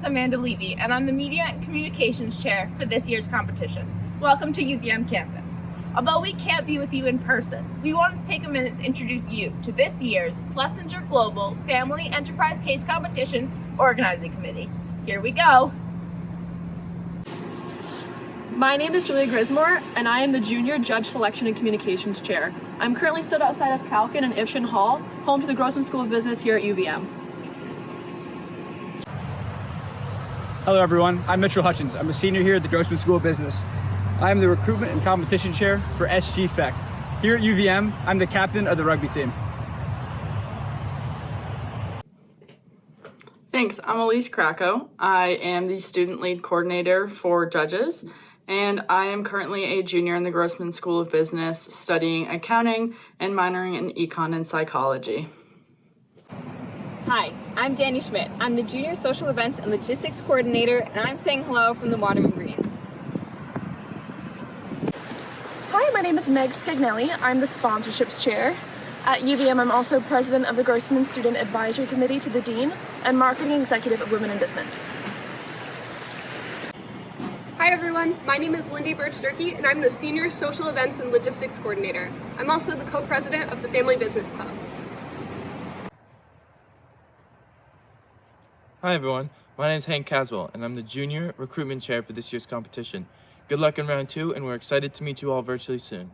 Amanda Levy, and I'm the Media and Communications Chair for this year's competition. Welcome to UVM campus. Although we can't be with you in person, we want to take a minute to introduce you to this year's Schlesinger Global Family Enterprise Case Competition Organizing Committee. Here we go. My name is Julia Grismore, and I am the Junior Judge Selection and Communications Chair. I'm currently stood outside of Calkin and Ifshin Hall, home to the Grossman School of Business here at UVM. Hello everyone, I'm Mitchell Hutchins. I'm a senior here at the Grossman School of Business. I am the Recruitment and Competition Chair for SG-FECC. Here at UVM, I'm the captain of the rugby team. Thanks, I'm Elise Krakow. I am the Student Lead Coordinator for Judges, and I am currently a junior in the Grossman School of Business studying accounting and minoring in econ and psychology. Hi, I'm Danny Schmidt. I'm the Junior Social Events and Logistics Coordinator, and I'm saying hello from the Water and Green. Hi, my name is Meg Scagnelli. I'm the Sponsorships Chair. At UVM, I'm also President of the Grossman Student Advisory Committee to the Dean and Marketing Executive of Women in Business. Hi everyone, my name is Lindy Birch-Durkee and I'm the Senior Social Events and Logistics Coordinator. I'm also the co-president of the Family Business Club. Hi everyone, my name is Hank Caswell and I'm the Junior Recruitment Chair for this year's competition. Good luck in round 2 and we're excited to meet you all virtually soon.